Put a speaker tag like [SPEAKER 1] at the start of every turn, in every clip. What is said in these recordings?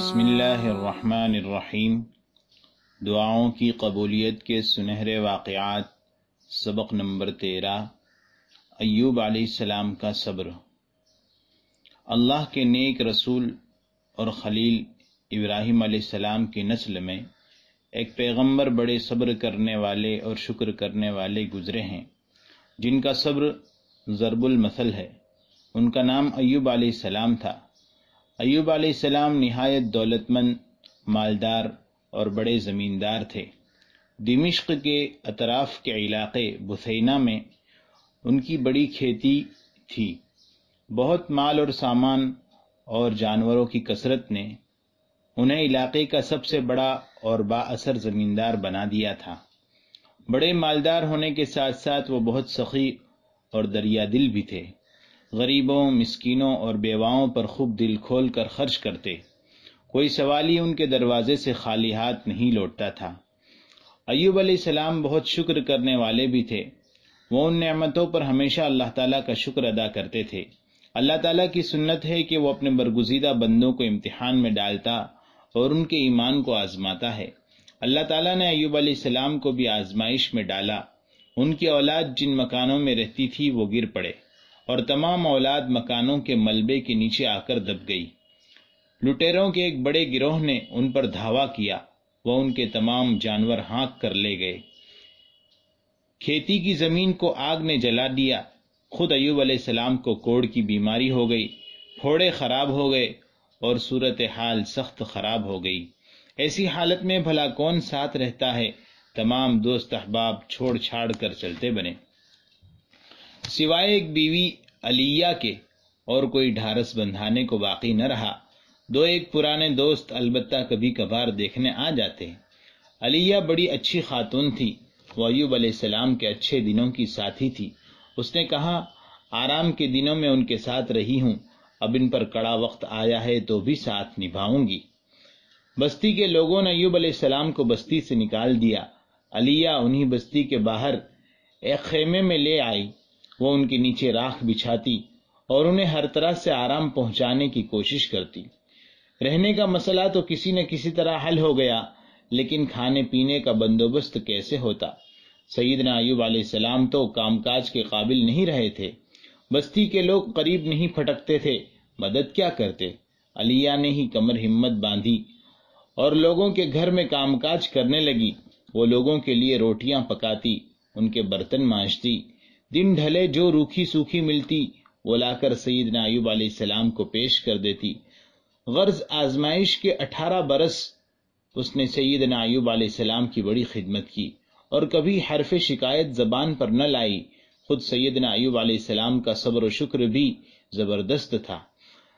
[SPEAKER 1] بسم اللہ الرحمن الرحیم۔ دعاؤں کی قبولیت کے سنہرے واقعات، سبق نمبر 13۔ ایوب علیہ السلام کا صبر۔ اللہ کے نیک رسول اور خلیل ابراہیم علیہ السلام کی نسل میں ایک پیغمبر بڑے صبر کرنے والے اور شکر کرنے والے گزرے ہیں، جن کا صبر ضرب المثل ہے۔ ان کا نام ایوب علیہ السلام تھا۔ ایوب علیہ السلام نہایت دولت مند، مالدار اور بڑے زمیندار تھے۔ دمشق کے اطراف کے علاقے بثینہ میں ان کی بڑی کھیتی تھی۔ بہت مال اور سامان اور جانوروں کی کثرت نے انہیں علاقے کا سب سے بڑا اور با اثر زمیندار بنا دیا تھا۔ بڑے مالدار ہونے کے ساتھ ساتھ وہ بہت سخی اور دریا دل بھی تھے۔ غریبوں، مسکینوں اور بیواؤں پر خوب دل کھول کر خرچ کرتے۔ کوئی سوالی ان کے دروازے سے خالی ہاتھ نہیں لوٹتا تھا۔ ایوب علیہ السلام بہت شکر کرنے والے بھی تھے۔ وہ ان نعمتوں پر ہمیشہ اللہ تعالیٰ کا شکر ادا کرتے تھے۔ اللہ تعالیٰ کی سنت ہے کہ وہ اپنے برگزیدہ بندوں کو امتحان میں ڈالتا اور ان کے ایمان کو آزماتا ہے۔ اللہ تعالیٰ نے ایوب علیہ السلام کو بھی آزمائش میں ڈالا۔ ان کی اولاد جن مکانوں میں رہتی تھی وہ گر پڑے، اور تمام اولاد مکانوں کے ملبے کے نیچے آ کر دب گئی۔ لٹیروں کے ایک بڑے گروہ نے ان پر دھاوا کیا، وہ ان کے تمام جانور ہانک کر لے گئے۔ کھیتی کی زمین کو آگ نے جلا دیا۔ خود ایوب علیہ السلام کو کوڑ کی بیماری ہو گئی، پھوڑے خراب ہو گئے اور صورتحال سخت خراب ہو گئی۔ ایسی حالت میں بھلا کون ساتھ رہتا ہے؟ تمام دوست احباب چھوڑ چھاڑ کر چلتے بنے۔ سوائے ایک بیوی علیہ کے اور کوئی ڈھارس بندھانے کو باقی نہ رہا۔ دو ایک پرانے دوست البتہ کبھی کبھار دیکھنے آ جاتے۔ علیہ بڑی اچھی خاتون تھی۔ وہ ایوب علیہ السلام کے اچھے دنوں کی ساتھی تھی۔ اس نے کہا، آرام کے دنوں میں ان کے ساتھ رہی ہوں، اب ان پر کڑا وقت آیا ہے تو بھی ساتھ نبھاؤں گی۔ بستی کے لوگوں نے ایوب علیہ السلام کو بستی سے نکال دیا۔ علیہ انہی بستی کے باہر ایک خیمے میں لے آئی۔ وہ ان کے نیچے راکھ بچھاتی اور انہیں ہر طرح سے آرام پہنچانے کی کوشش کرتی۔ رہنے کا مسئلہ تو کسی نہ کسی طرح حل ہو گیا، لیکن کھانے پینے کا بندوبست کیسے ہوتا؟ سیدنا ایوب علیہ السلام تو کام کاج کے قابل نہیں رہے تھے۔ بستی کے لوگ قریب نہیں پھٹکتے تھے، مدد کیا کرتے؟ علیہ نے ہی کمر ہمت باندھی اور لوگوں کے گھر میں کام کاج کرنے لگی۔ وہ لوگوں کے لیے روٹیاں پکاتی، ان کے برتن مانجتی۔ دن ڈھلے جو روکھی سوکھی ملتی وہ لا کر سیدنا ایوب علیہ السلام کو پیش کر دیتی۔ غرض آزمائش کے 18 برس اس نے سیدنا ایوب علیہ السلام کی بڑی خدمت کی اور کبھی حرف شکایت زبان پر نہ لائی۔ خود سیدنا ایوب علیہ السلام کا صبر و شکر بھی زبردست تھا۔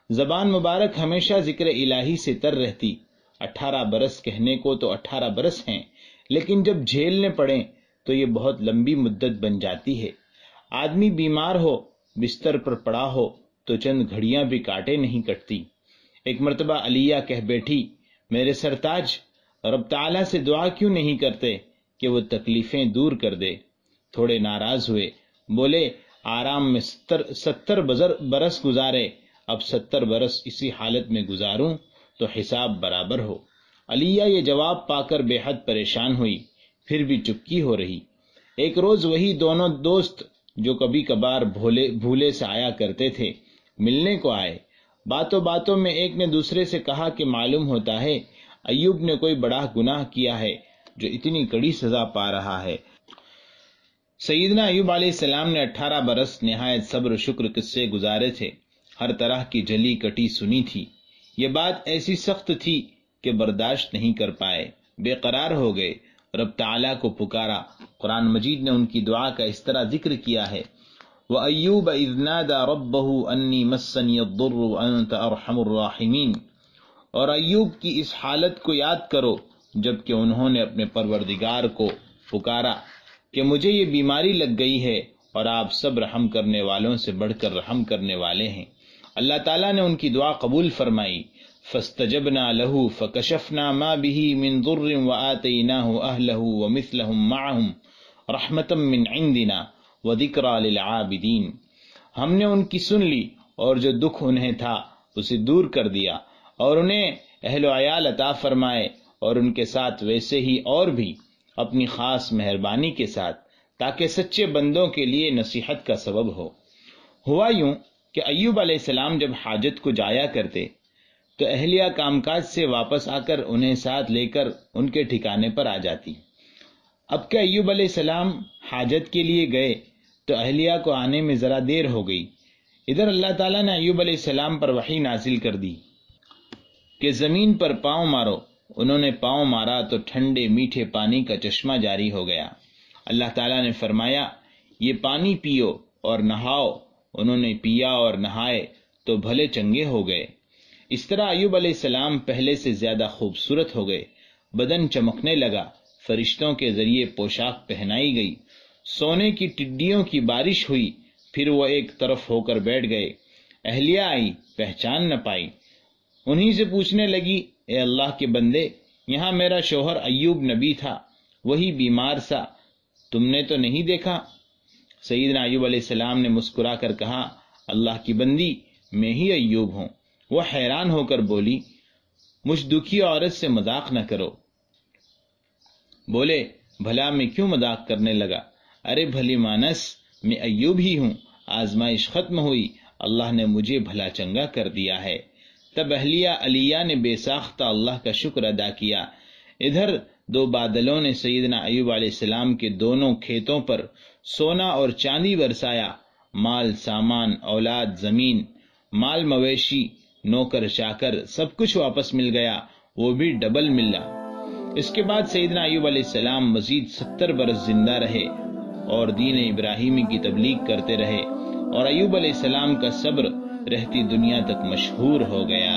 [SPEAKER 1] زبان مبارک ہمیشہ ذکر الہی سے تر رہتی۔ 18 برس کہنے کو تو 18 برس ہیں، لیکن جب جھیلنے پڑیں تو یہ بہت لمبی مدت بن جاتی ہے۔ آدمی بیمار ہو، بستر پر پڑا ہو تو چند گھڑیاں بھی کاٹے نہیں کٹتی۔ ایک مرتبہ علیہ کہہ بیٹھی، میرے سرتاج، رب تعالیٰ سے دعا کیوں نہیں کرتے کہ وہ تکلیفیں دور کر دے؟ تھوڑے ناراض ہوئے، بولے، آرام میں 70 برس گزارے، اب 70 برس اسی حالت میں گزاروں تو حساب برابر ہو۔ علیہ یہ جواب پا کر بے حد پریشان ہوئی، پھر بھی چپکی ہو رہی۔ ایک روز وہی دونوں دوست جو کبھی کبھار بھولے سے آیا کرتے تھے ملنے کو آئے۔ باتوں باتوں میں ایک نے دوسرے سے کہا کہ معلوم ہوتا ہے ایوب نے کوئی بڑا گناہ کیا ہے جو اتنی کڑی سزا پا رہا ہے۔ سیدنا ایوب علیہ السلام نے 18 برس نہایت صبر و شکر قصے گزارے تھے، ہر طرح کی جلی کٹی سنی تھی۔ یہ بات ایسی سخت تھی کہ برداشت نہیں کر پائے، بے قرار ہو گئے، رب تعالیٰ کو پکارا۔ قرآن مجید نے ان کی دعا کا اس طرح ذکر کیا ہے، وَأَيُّوبَ إِذْ نَادَى رَبَّهُ أَنِّي مَسَّنِيَ الضُّرُّ وَأَنْتَ أَرْحَمُ الرَّاحِمِينَ۔ اور ایوب کی اس حالت کو یاد کرو جبکہ انہوں نے اپنے پروردگار کو پکارا کہ مجھے یہ بیماری لگ گئی ہے اور آپ سب رحم کرنے والوں سے بڑھ کر رحم کرنے والے ہیں۔ اللہ تعالیٰ نے ان کی دعا قبول فرمائی۔ فَاسْتَجَبْنَا لَهُ فَكَشَفْنَا مَا بِهِ مِنْ ضُرٍّ وَآتَيْنَاهُ أَهْلَهُ وَمِثْلَهُمْ مَعَهُمْ رَحْمَةً مِّنْ عِنْدِنَا وَذِكْرَىٰ لِلْعَابِدِينَ۔ ہم نے ان کی سن لی اور جو دکھ انہیں تھا اسے دور کر دیا اور انہیں اہل و عیال عطا فرمائے اور ان کے ساتھ ویسے ہی اور بھی اپنی خاص مہربانی کے ساتھ، تاکہ سچے بندوں کے لیے نصیحت کا سبب ہو۔ ہوا یوں کہ ایوب علیہ السلام جب حاجت کو جایا کرتے تو اہلیہ کام کاج سے واپس آ کر انہیں ساتھ لے کر ان کے ٹھکانے پر آ جاتی۔ اب کہ ایوب علیہ السلام حاجت کے لیے گئے تو اہلیہ کو آنے میں ذرا دیر ہو گئی۔ ادھر اللہ تعالیٰ نے ایوب علیہ السلام پر وحی نازل کر دی کہ زمین پر پاؤں مارو۔ انہوں نے پاؤں مارا تو ٹھنڈے میٹھے پانی کا چشمہ جاری ہو گیا۔ اللہ تعالیٰ نے فرمایا یہ پانی پیو اور نہاؤ۔ انہوں نے پیا اور نہائے تو بھلے چنگے ہو گئے۔ اس طرح ایوب علیہ السلام پہلے سے زیادہ خوبصورت ہو گئے، بدن چمکنے لگا، فرشتوں کے ذریعے پوشاک پہنائی گئی، سونے کی ٹڈیوں کی بارش ہوئی، پھر وہ ایک طرف ہو کر بیٹھ گئے۔ اہلیہ آئی، پہچان نہ پائی، انہی سے پوچھنے لگی اے اللہ کے بندے، یہاں میرا شوہر ایوب نبی تھا، وہی بیمار سا، تم نے تو نہیں دیکھا؟ سیدنا ایوب علیہ السلام نے مسکرا کر کہا اللہ کی بندی، میں ہی ایوب ہوں۔ وہ حیران ہو کر بولی مجھ دکھی عورت سے مذاق نہ کرو۔ بولے بھلا میں کیوں مذاق کرنے لگا؟ ارے بھلی مانس، میں ایوب ہی ہوں، آزمائش ختم ہوئی، اللہ نے مجھے بھلا چنگا کر دیا ہے۔ تب اہلیہ علیہ نے بے ساختہ اللہ کا شکر ادا کیا۔ ادھر دو بادلوں نے سیدنا ایوب علیہ السلام کے دونوں کھیتوں پر سونا اور چاندی برسایا، مال سامان، اولاد، زمین، مال مویشی، نوکر چاکر، سب کچھ واپس مل گیا، وہ بھی ڈبل ملا۔ اس کے بعد سیدنا ایوب علیہ السلام مزید 70 برس زندہ رہے اور دین ابراہیمی کی تبلیغ کرتے رہے، اور ایوب علیہ السلام کا صبر رہتی دنیا تک مشہور ہو گیا۔